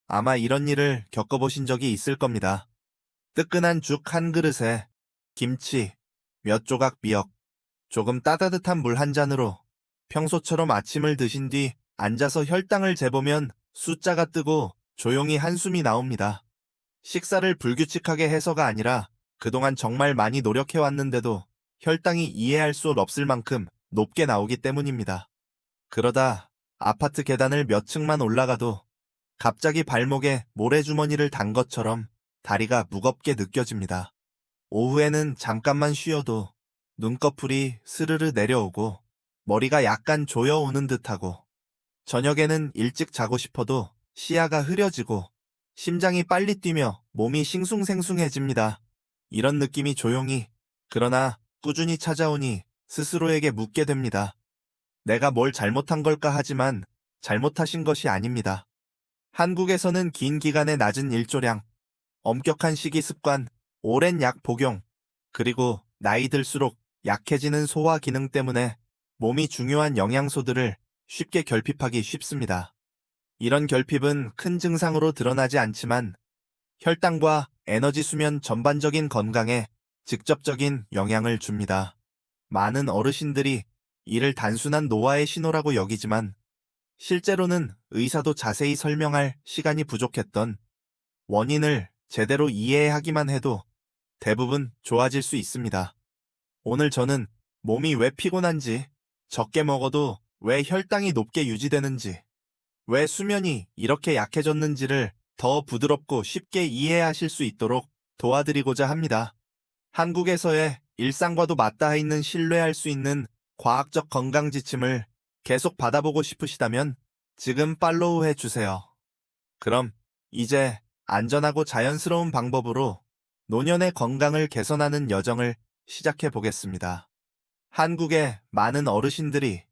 아마 이런 일을 겪어보신 적이 있을 겁니다. 뜨끈한 죽 한 그릇에 김치, 몇 조각 미역, 조금 따뜻한 물 한 잔으로 평소처럼 아침을 드신 뒤 앉아서 혈당을 재보면 숫자가 뜨고 조용히 한숨이 나옵니다. 식사를 불규칙하게 해서가 아니라 그동안 정말 많이 노력해왔는데도 혈당이 이해할 수 없을 만큼 높게 나오기 때문입니다. 그러다 아파트 계단을 몇 층만 올라가도 갑자기 발목에 모래주머니를 단 것처럼 다리가 무겁게 느껴집니다. 오후에는 잠깐만 쉬어도 눈꺼풀이 스르르 내려오고 머리가 약간 조여오는 듯하고 저녁에는 일찍 자고 싶어도 시야가 흐려지고 심장이 빨리 뛰며 몸이 싱숭생숭해집니다. 이런 느낌이 조용히 그러나 꾸준히 찾아오니 스스로에게 묻게 됩니다. 내가 뭘 잘못한 걸까 하지만 잘못하신 것이 아닙니다. 한국에서는 긴 기간의 낮은 일조량, 엄격한 식이 습관, 오랜 약 복용, 그리고 나이 들수록 약해지는 소화 기능 때문에 몸이 중요한 영양소들을 쉽게 결핍하기 쉽습니다. 이런 결핍은 큰 증상으로 드러나지 않지만 혈당과 에너지 수면 전반적인 건강에 직접적인 영향을 줍니다. 많은 어르신들이 이를 단순한 노화의 신호라고 여기지만 실제로는 의사도 자세히 설명할 시간이 부족했던 원인을 제대로 이해하기만 해도 대부분 좋아질 수 있습니다. 오늘 저는 몸이 왜 피곤한지, 적게 먹어도 왜 혈당이 높게 유지되는지, 왜 수면이 이렇게 약해졌는지를 더 부드럽고 쉽게 이해하실 수 있도록 도와드리고자 합니다. 한국에서의 일상과도 맞닿아 있는 신뢰할 수 있는 과학적 건강 지침을 계속 받아보고 싶으시다면 지금 팔로우 해주세요. 그럼 이제 안전하고 자연스러운 방법으로 노년의 건강을 개선하는 여정을 시작해 보겠습니다. 한국의 많은 어르신들이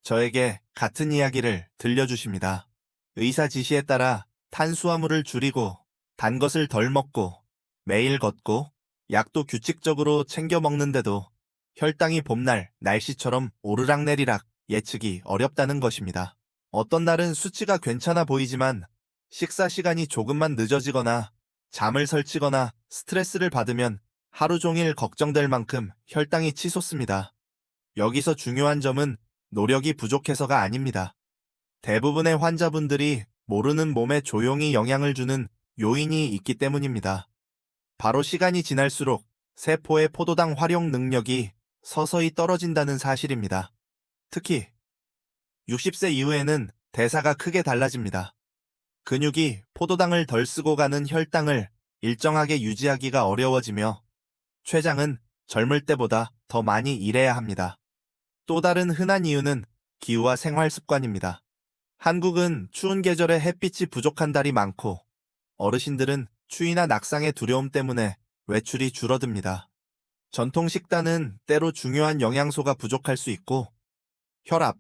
저에게 같은 이야기를 들려주십니다. 의사 지시에 따라 탄수화물을 줄이고 단 것을 덜 먹고 매일 걷고 약도 규칙적으로 챙겨 먹는데도 혈당이 봄날 날씨처럼 오르락내리락 예측이 어렵다는 것입니다. 어떤 날은 수치가 괜찮아 보이지만 식사 시간이 조금만 늦어지거나 잠을 설치거나 스트레스를 받으면 하루 종일 걱정될 만큼 혈당이 치솟습니다. 여기서 중요한 점은 노력이 부족해서가 아닙니다. 대부분의 환자분들이 모르는 몸에 조용히 영향을 주는 요인이 있기 때문입니다. 바로 시간이 지날수록 세포의 포도당 활용 능력이 서서히 떨어진다는 사실입니다. 특히 60세 이후에는 대사가 크게 달라집니다. 근육이 포도당을 덜 쓰고 가는 혈당을 일정하게 유지하기가 어려워지며 췌장은 젊을 때보다 더 많이 일해야 합니다. 또 다른 흔한 이유는 기후와 생활 습관입니다. 한국은 추운 계절에 햇빛이 부족한 달이 많고 어르신들은 추위나 낙상의 두려움 때문에 외출이 줄어듭니다. 전통 식단은 때로 중요한 영양소가 부족할 수 있고 혈압,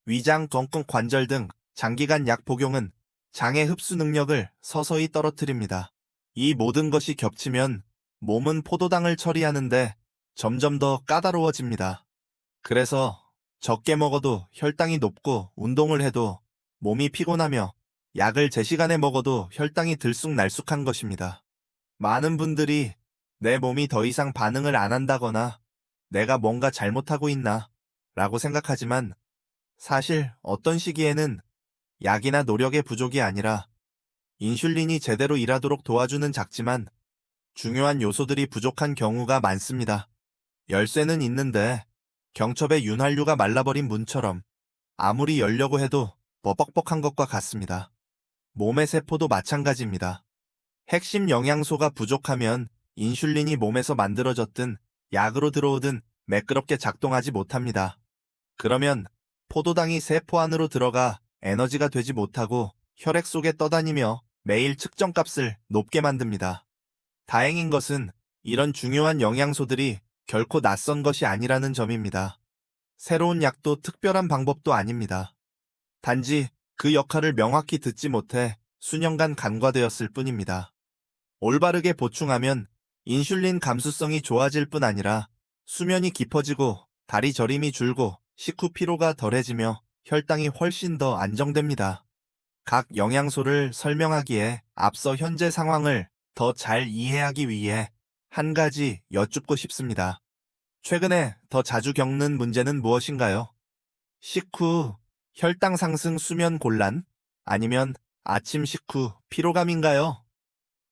위장, 정권 관절 등 장기간 약 복용은 장의 흡수 능력을 서서히 떨어뜨립니다. 이 모든 것이 겹치면 몸은 포도당을 처리하는데 점점 더 까다로워집니다. 그래서 적게 먹어도 혈당이 높고 운동을 해도 몸이 피곤하며 약을 제 시간에 먹어도 혈당이 들쑥날쑥한 것입니다. 많은 분들이 내 몸이 더 이상 반응을 안 한다거나 내가 뭔가 잘못하고 있나 라고 생각하지만 사실 어떤 시기에는 약이나 노력의 부족이 아니라 인슐린이 제대로 일하도록 도와주는 작지만 중요한 요소들이 부족한 경우가 많습니다. 열쇠는 있는데 경첩의 윤활유가 말라버린 문처럼 아무리 열려고 해도 뻐벅뻑한 것과 같습니다. 몸의 세포도 마찬가지입니다. 핵심 영양소가 부족하면 인슐린이 몸에서 만들어졌든 약으로 들어오든 매끄럽게 작동하지 못합니다. 그러면 포도당이 세포 안으로 들어가 에너지가 되지 못하고 혈액 속에 떠다니며 매일 측정값을 높게 만듭니다. 다행인 것은 이런 중요한 영양소들이 결코 낯선 것이 아니라는 점입니다. 새로운 약도 특별한 방법도 아닙니다. 단지 그 역할을 명확히 듣지 못해 수년간 간과되었을 뿐입니다. 올바르게 보충하면 인슐린 감수성이 좋아질 뿐 아니라 수면이 깊어지고 다리 저림이 줄고 식후 피로가 덜해지며 혈당이 훨씬 더 안정됩니다. 각 영양소를 설명하기에 앞서 현재 상황을 더 잘 이해하기 위해 한 가지 여쭙고 싶습니다. 최근에 더 자주 겪는 문제는 무엇인가요? 식후 혈당 상승, 수면 곤란, 아니면 아침 식후 피로감인가요?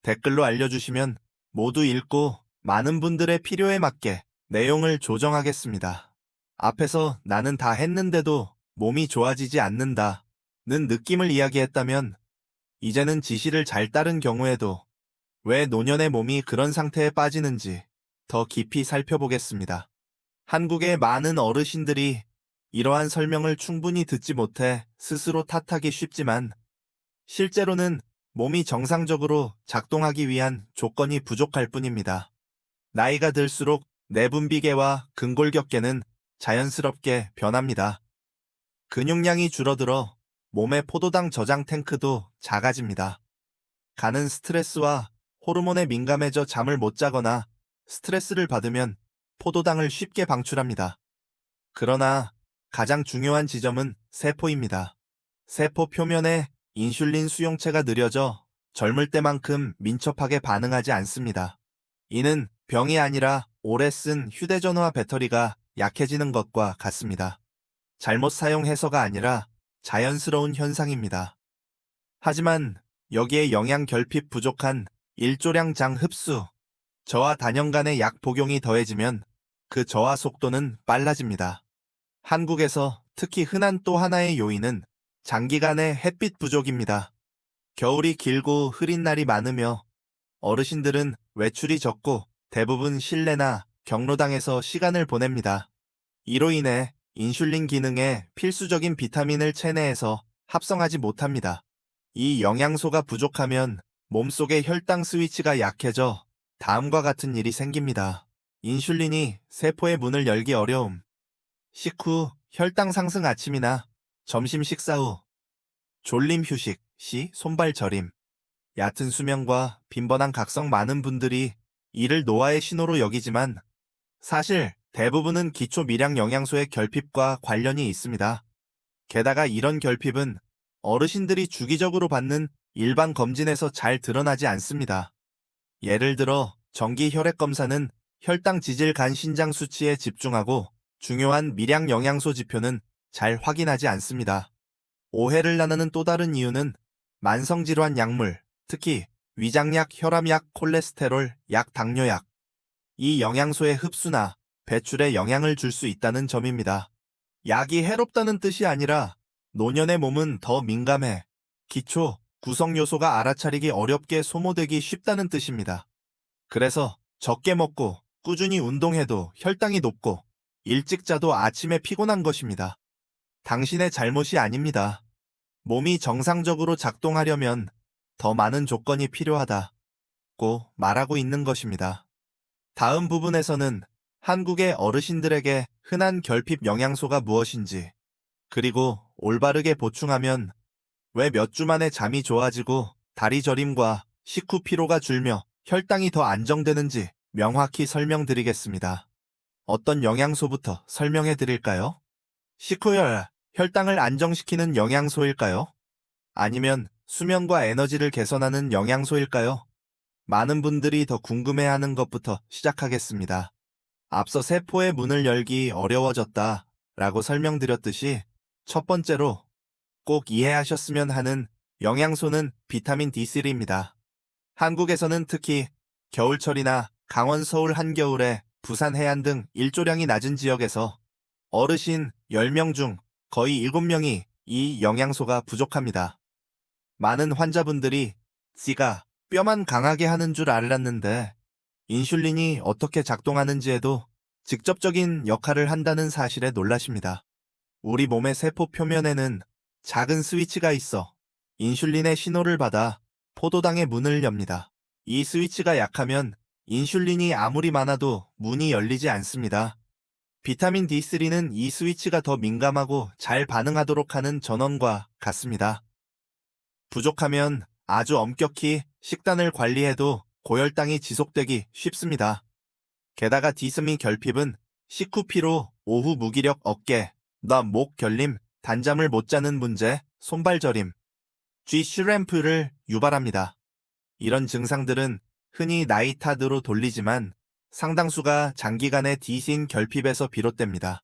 댓글로 알려주시면 모두 읽고 많은 분들의 필요에 맞게 내용을 조정하겠습니다. 앞에서 나는 다 했는데도 몸이 좋아지지 않는다는 느낌을 이야기했다면 이제는 지시를 잘 따른 경우에도 왜 노년의 몸이 그런 상태에 빠지는지 더 깊이 살펴보겠습니다. 한국의 많은 어르신들이 이러한 설명을 충분히 듣지 못해 스스로 탓하기 쉽지만 실제로는 몸이 정상적으로 작동하기 위한 조건이 부족할 뿐입니다. 나이가 들수록 내분비계와 근골격계는 자연스럽게 변합니다. 근육량이 줄어들어 몸의 포도당 저장 탱크도 작아집니다. 간은 스트레스와 호르몬에 민감해져 잠을 못 자거나 스트레스를 받으면 포도당을 쉽게 방출합니다. 그러나 가장 중요한 지점은 세포입니다. 세포 표면에 인슐린 수용체가 느려져 젊을 때만큼 민첩하게 반응하지 않습니다. 이는 병이 아니라 오래 쓴 휴대전화 배터리가 약해지는 것과 같습니다. 잘못 사용해서가 아니라 자연스러운 현상입니다. 하지만 여기에 영양 결핍 부족한 일조량 흡수, 저하 단연간의 약 복용이 더해지면 그 저하 속도는 빨라집니다. 한국에서 특히 흔한 또 하나의 요인은 장기간의 햇빛 부족입니다. 겨울이 길고 흐린 날이 많으며 어르신들은 외출이 적고 대부분 실내나 경로당에서 시간을 보냅니다. 이로 인해 인슐린 기능에 필수적인 비타민을 체내에서 합성하지 못합니다. 이 영양소가 부족하면 몸속의 혈당 스위치가 약해져 다음과 같은 일이 생깁니다. 인슐린이 세포의 문을 열기 어려움, 식후 혈당 상승, 아침이나 점심 식사 후 졸림, 휴식 시 손발 저림, 얕은 수면과 빈번한 각성. 많은 분들이 이를 노화의 신호로 여기지만 사실 대부분은 기초 미량 영양소의 결핍과 관련이 있습니다. 게다가 이런 결핍은 어르신들이 주기적으로 받는 일반 검진에서 잘 드러나지 않습니다. 예를 들어 정기 혈액 검사는 혈당, 지질, 간, 신장 수치에 집중하고 중요한 미량 영양소 지표는 잘 확인하지 않습니다. 오해를 나누는 또 다른 이유는 만성질환 약물, 특히 위장약, 혈압약, 콜레스테롤 약, 당뇨약, 이 영양소의 흡수나 배출에 영향을 줄 수 있다는 점입니다. 약이 해롭다는 뜻이 아니라 노년의 몸은 더 민감해 기초 구성 요소가 알아차리기 어렵게 소모되기 쉽다는 뜻입니다. 그래서 적게 먹고 꾸준히 운동해도 혈당이 높고 일찍 자도 아침에 피곤한 것입니다. 당신의 잘못이 아닙니다. 몸이 정상적으로 작동하려면 더 많은 조건이 필요하다고 말하고 있는 것입니다. 다음 부분에서는 한국의 어르신들에게 흔한 결핍 영양소가 무엇인지, 그리고 올바르게 보충하면 왜 몇 주 만에 잠이 좋아지고 다리 저림과 식후 피로가 줄며 혈당이 더 안정되는지 명확히 설명드리겠습니다. 어떤 영양소부터 설명해 드릴까요? 식후혈, 혈당을 안정시키는 영양소일까요? 아니면 수면과 에너지를 개선하는 영양소일까요? 많은 분들이 더 궁금해하는 것부터 시작하겠습니다. 앞서 세포의 문을 열기 어려워졌다 라고 설명드렸듯이 첫 번째로 꼭 이해하셨으면 하는 영양소는 비타민 D3입니다. 한국에서는 특히 겨울철이나 강원, 서울 한겨울에 부산 해안 등 일조량이 낮은 지역에서 어르신 10명 중 거의 7명이 이 영양소가 부족합니다. 많은 환자분들이 D가 뼈만 강하게 하는 줄 알았는데 인슐린이 어떻게 작동하는지에도 직접적인 역할을 한다는 사실에 놀라십니다. 우리 몸의 세포 표면에는 작은 스위치가 있어 인슐린의 신호를 받아 포도당의 문을 엽니다. 이 스위치가 약하면 인슐린이 아무리 많아도 문이 열리지 않습니다. 비타민 D3는 이 스위치가 더 민감하고 잘 반응하도록 하는 전원과 같습니다. 부족하면 아주 엄격히 식단을 관리해도 고혈당이 지속되기 쉽습니다. 게다가 D3 결핍은 식후 피로, 오후 무기력, 어깨, 목 결림, 단잠을 못 자는 문제, 손발 저림, G 슈램프를 유발합니다. 이런 증상들은 흔히 나이 탓으로 돌리지만 상당수가 장기간의 디신 결핍에서 비롯됩니다.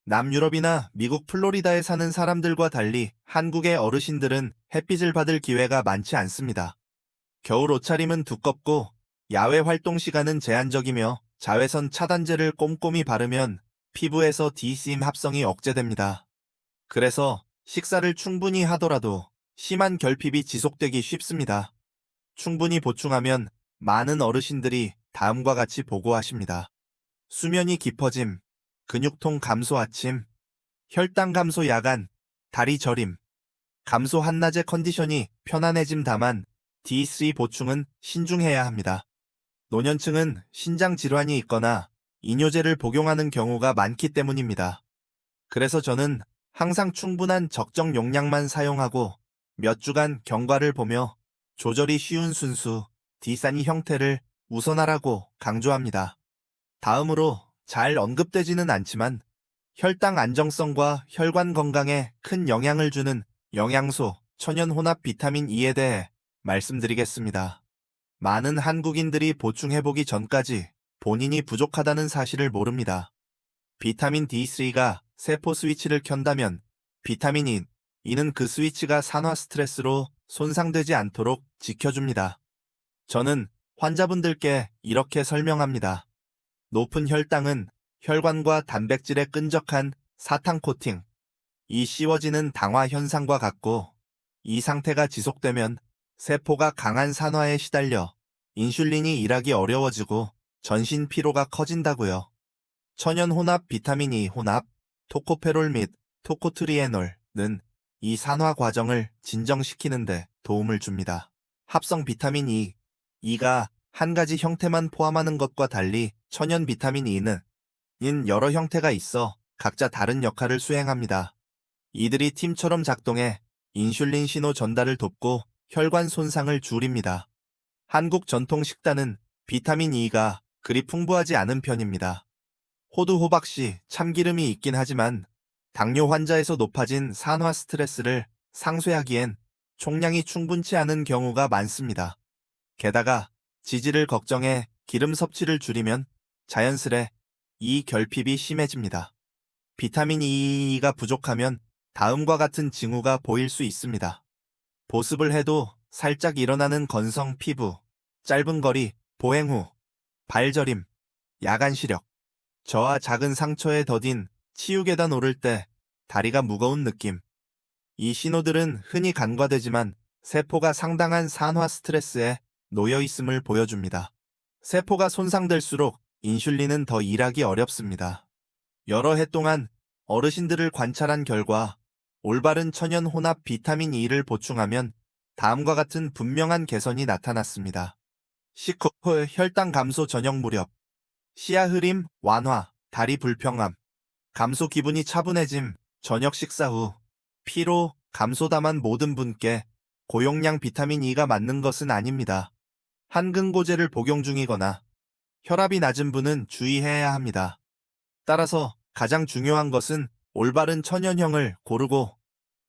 남유럽이나 미국 플로리다에 사는 사람들과 달리 한국의 어르신들은 햇빛을 받을 기회가 많지 않습니다. 겨울 옷차림은 두껍고 야외 활동 시간은 제한적이며 자외선 차단제를 꼼꼼히 바르면 피부에서 디심 합성이 억제됩니다. 그래서 식사를 충분히 하더라도 심한 결핍이 지속되기 쉽습니다. 충분히 보충하면 많은 어르신들이 다음과 같이 보고하십니다. 수면이 깊어짐, 근육통 감소 아침, 혈당 감소 야간, 다리 저림, 감소 한낮의 컨디션이 편안해짐 다만 D3 보충은 신중해야 합니다. 노년층은 신장 질환이 있거나 이뇨제를 복용하는 경우가 많기 때문입니다. 그래서 저는 항상 충분한 적정 용량만 사용하고 몇 주간 경과를 보며 조절이 쉬운 순수 D산이 형태를 우선하라고 강조합니다. 다음으로 잘 언급되지는 않지만 혈당 안정성과 혈관 건강에 큰 영향을 주는 영양소, 천연 혼합 비타민 E에 대해 말씀드리겠습니다. 많은 한국인들이 보충해보기 전까지 본인이 부족하다는 사실을 모릅니다. 비타민 D3가 세포 스위치를 켠다면 비타민 E는 그 스위치가 산화 스트레스로 손상되지 않도록 지켜줍니다. 저는 환자분들께 이렇게 설명합니다. 높은 혈당은 혈관과 단백질의 끈적한 사탕 코팅, 이 씌워지는 당화 현상과 같고 이 상태가 지속되면 세포가 강한 산화에 시달려 인슐린이 일하기 어려워지고 전신 피로가 커진다고요. 천연 혼합 비타민 E 혼합, 토코페롤 및 토코트리에놀은 이 산화 과정을 진정시키는 데 도움을 줍니다. 합성 비타민 E가 한 가지 형태만 포함하는 것과 달리 천연 비타민 E는 여러 형태가 있어 각자 다른 역할을 수행합니다. 이들이 팀처럼 작동해 인슐린 신호 전달을 돕고 혈관 손상을 줄입니다. 한국 전통 식단은 비타민 E가 그리 풍부하지 않은 편입니다. 호두 호박씨 참기름이 있긴 하지만 당뇨 환자에서 높아진 산화 스트레스를 상쇄하기엔 총량이 충분치 않은 경우가 많습니다. 게다가 지질을 걱정해 기름 섭취를 줄이면 자연스레 이 결핍이 심해집니다. 비타민 E가 부족하면 다음과 같은 징후가 보일 수 있습니다. 보습을 해도 살짝 일어나는 건성 피부, 짧은 거리, 보행 후, 발저림, 야간 시력, 저와 작은 상처에 더딘 치유 계단 오를 때 다리가 무거운 느낌. 이 신호들은 흔히 간과되지만 세포가 상당한 산화 스트레스에 놓여 있음을 보여줍니다. 세포가 손상될수록 인슐린은 더 일하기 어렵습니다. 여러 해 동안 어르신들을 관찰한 결과 올바른 천연 혼합 비타민 E를 보충하면 다음과 같은 분명한 개선이 나타났습니다. 식후 혈당 감소 저녁 무렵, 시야 흐림 완화, 다리 불평함, 감소 기분이 차분해짐, 저녁 식사 후, 피로 감소 다만 모든 분께 고용량 비타민 E가 맞는 것은 아닙니다. 한근고제를 복용 중이거나 혈압이 낮은 분은 주의해야 합니다. 따라서 가장 중요한 것은 올바른 천연형을 고르고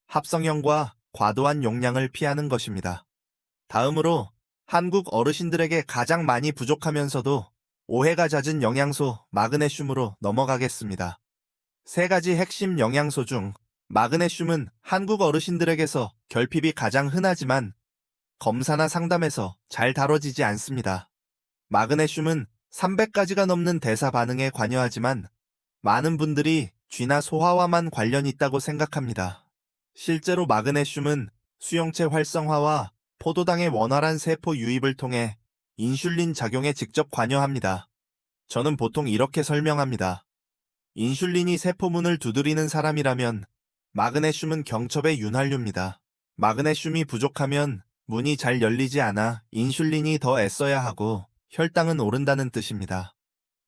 합성형과 과도한 용량을 피하는 것입니다. 다음으로 한국 어르신들에게 가장 많이 부족하면서도 오해가 잦은 영양소 마그네슘으로 넘어가겠습니다. 세 가지 핵심 영양소 중 마그네슘은 한국 어르신들에게서 결핍이 가장 흔하지만 검사나 상담에서 잘 다뤄지지 않습니다. 마그네슘은 300가지가 넘는 대사 반응에 관여하지만 많은 분들이 쥐나 소화와만 관련이 있다고 생각합니다. 실제로 마그네슘은 수용체 활성화와 포도당의 원활한 세포 유입을 통해 인슐린 작용에 직접 관여합니다. 저는 보통 이렇게 설명합니다. 인슐린이 세포문을 두드리는 사람이라면 마그네슘은 경첩의 윤활유입니다. 마그네슘이 부족하면 문이 잘 열리지 않아 인슐린이 더 애써야 하고 혈당은 오른다는 뜻입니다.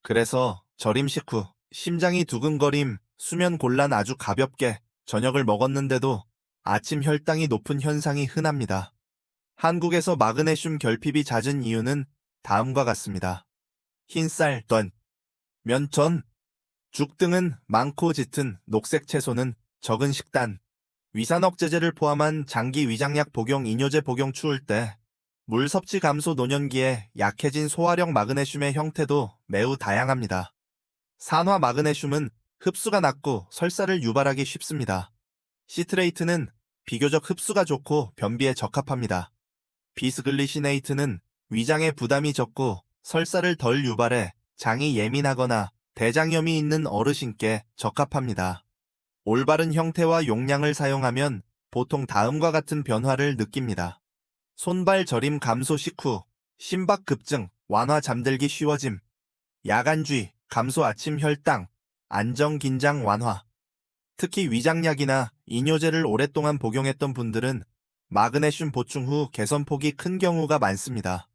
그래서 절임식 후 심장이 두근거림, 수면 곤란 아주 가볍게 저녁을 먹었는데도 아침 혈당이 높은 현상이 흔합니다. 한국에서 마그네슘 결핍이 잦은 이유는 다음과 같습니다. 흰쌀, 면, 전, 죽 등은 많고 짙은 녹색 채소는 적은 식단, 위산 억제제를 포함한 장기 위장약 복용, 이뇨제 복용, 추울 때 물 섭취 감소, 노년기에 약해진 소화력, 마그네슘의 형태도 매우 다양합니다. 산화 마그네슘은 흡수가 낮고 설사를 유발하기 쉽습니다. 시트레이트는 비교적 흡수가 좋고 변비에 적합합니다. 비스글리시네이트는 위장에 부담이 적고 설사를 덜 유발해 장이 예민하거나 대장염이 있는 어르신께 적합합니다. 올바른 형태와 용량을 사용하면 보통 다음과 같은 변화를 느낍니다. 손발 저림 감소, 식후, 심박 급증, 완화, 잠들기 쉬워짐, 야간쥐, 감소, 아침 혈당, 안정, 긴장 완화. 특히 위장약이나 이뇨제를 오랫동안 복용했던 분들은 마그네슘 보충 후 개선폭이 큰 경우가 많습니다.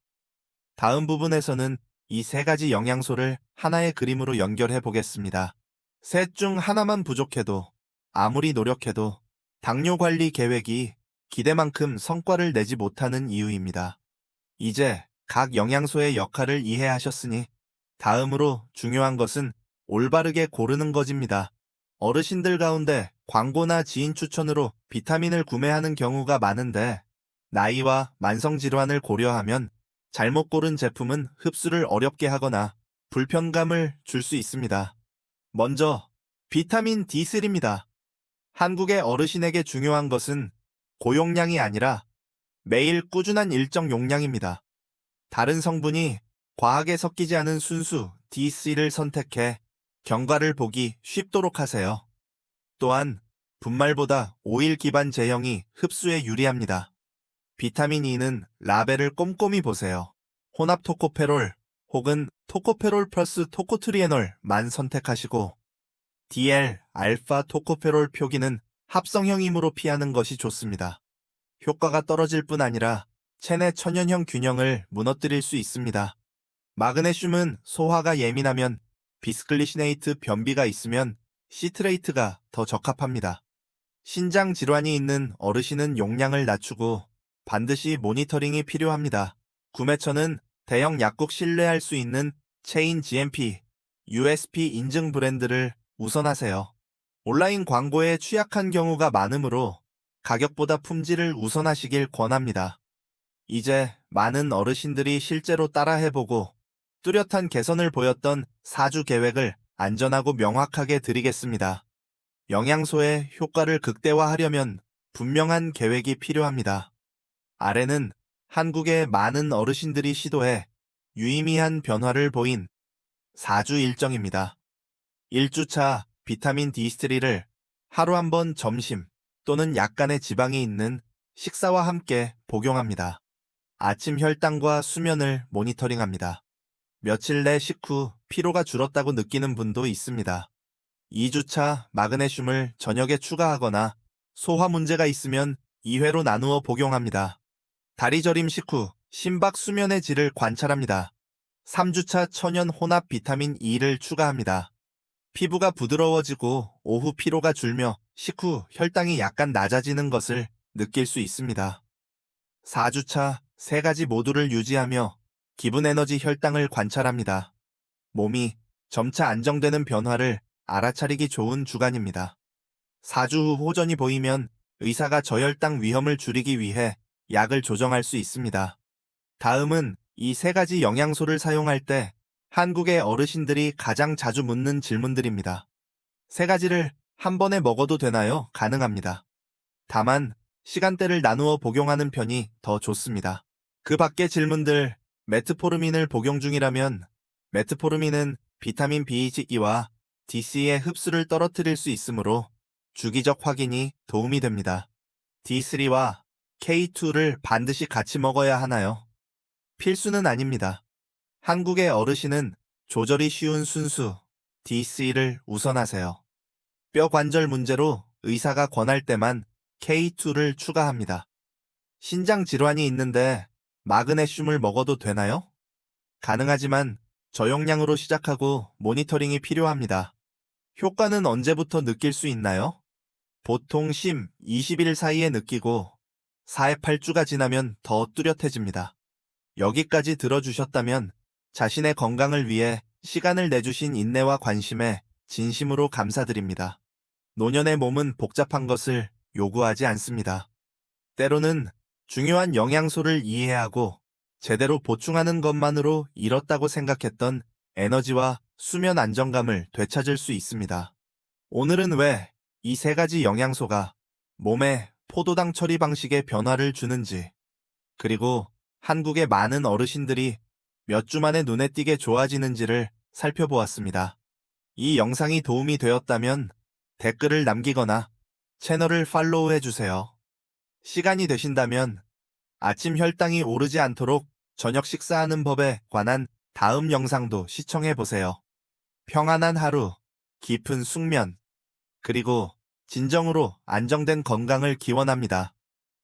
다음 부분에서는 이 세 가지 영양소를 하나의 그림으로 연결해 보겠습니다. 셋 중 하나만 부족해도, 아무리 노력해도 당뇨 관리 계획이 기대만큼 성과를 내지 못하는 이유입니다. 이제 각 영양소의 역할을 이해하셨으니 다음으로 중요한 것은 올바르게 고르는 것입니다. 어르신들 가운데 광고나 지인 추천으로 비타민을 구매하는 경우가 많은데 나이와 만성질환을 고려하면 잘못 고른 제품은 흡수를 어렵게 하거나 불편감을 줄 수 있습니다. 먼저 비타민 D3입니다. 한국의 어르신에게 중요한 것은 고용량이 아니라 매일 꾸준한 일정 용량입니다. 다른 성분이 과하게 섞이지 않은 순수 D3를 선택해 경과를 보기 쉽도록 하세요. 또한 분말보다 오일 기반 제형이 흡수에 유리합니다. 비타민 E는 라벨을 꼼꼼히 보세요. 혼합 토코페롤 혹은 토코페롤 플러스 토코트리에놀만 선택하시고 DL, 알파 토코페롤 표기는 합성형이므로 피하는 것이 좋습니다. 효과가 떨어질 뿐 아니라 체내 천연형 균형을 무너뜨릴 수 있습니다. 마그네슘은 소화가 예민하면 비스글리시네이트, 변비가 있으면 시트레이트가 더 적합합니다. 신장 질환이 있는 어르신은 용량을 낮추고 반드시 모니터링이 필요합니다. 구매처는 대형 약국, 신뢰할 수 있는 체인 GMP, USP 인증 브랜드를 우선하세요. 온라인 광고에 취약한 경우가 많으므로 가격보다 품질을 우선하시길 권합니다. 이제 많은 어르신들이 실제로 따라해보고 뚜렷한 개선을 보였던 4주 계획을 안전하고 명확하게 드리겠습니다. 영양소의 효과를 극대화하려면 분명한 계획이 필요합니다. 아래는 한국의 많은 어르신들이 시도해 유의미한 변화를 보인 4주 일정입니다. 1주차 비타민 D3를 하루 한 번 점심 또는 약간의 지방이 있는 식사와 함께 복용합니다. 아침 혈당과 수면을 모니터링합니다. 며칠 내 식후 피로가 줄었다고 느끼는 분도 있습니다. 2주차 마그네슘을 저녁에 추가하거나 소화 문제가 있으면 2회로 나누어 복용합니다. 다리 저림 식후 심박, 수면의 질을 관찰합니다. 3주차 천연 혼합 비타민 E를 추가합니다. 피부가 부드러워지고 오후 피로가 줄며 식후 혈당이 약간 낮아지는 것을 느낄 수 있습니다. 4주차 세 가지 모두를 유지하며 기분, 에너지, 혈당을 관찰합니다. 몸이 점차 안정되는 변화를 알아차리기 좋은 주간입니다. 4주 후 호전이 보이면 의사가 저혈당 위험을 줄이기 위해 약을 조정할 수 있습니다. 다음은 이 세 가지 영양소를 사용할 때 한국의 어르신들이 가장 자주 묻는 질문들입니다. 세 가지를 한 번에 먹어도 되나요? 가능합니다. 다만 시간대를 나누어 복용하는 편이 더 좋습니다. 그 밖의 질문들, 메트포르민을 복용 중이라면 메트포르민은 비타민 B2와 DC의 흡수를 떨어뜨릴 수 있으므로 주기적 확인이 도움이 됩니다. D3와 K2를 반드시 같이 먹어야 하나요? 필수는 아닙니다. 한국의 어르신은 조절이 쉬운 순수 D3를 우선하세요. 뼈 관절 문제로 의사가 권할 때만 K2를 추가합니다. 신장 질환이 있는데 마그네슘을 먹어도 되나요? 가능하지만 저용량으로 시작하고 모니터링이 필요합니다. 효과는 언제부터 느낄 수 있나요? 보통 20일 사이에 느끼고 4회 8주가 지나면 더 뚜렷해집니다. 여기까지 들어주셨다면 자신의 건강을 위해 시간을 내주신 인내와 관심에 진심으로 감사드립니다. 노년의 몸은 복잡한 것을 요구하지 않습니다. 때로는 중요한 영양소를 이해하고 제대로 보충하는 것만으로 잃었다고 생각했던 에너지와 수면 안정감을 되찾을 수 있습니다. 오늘은 왜 이 세 가지 영양소가 몸에 포도당 처리 방식에 변화를 주는지, 그리고 한국의 많은 어르신들이 몇 주 만에 눈에 띄게 좋아지는지를 살펴보았습니다. 이 영상이 도움이 되었다면 댓글을 남기거나 채널을 팔로우해주세요. 시간이 되신다면 아침 혈당이 오르지 않도록 저녁 식사하는 법에 관한 다음 영상도 시청해보세요. 평안한 하루, 깊은 숙면, 그리고 진정으로 안정된 건강을 기원합니다.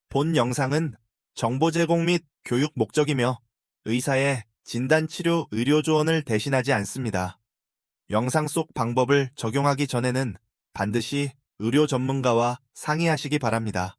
본 영상은 정보 제공 및 교육 목적이며 의사의 진단치료 의료 조언을 대신하지 않습니다. 영상 속 방법을 적용하기 전에는 반드시 의료 전문가와 상의하시기 바랍니다.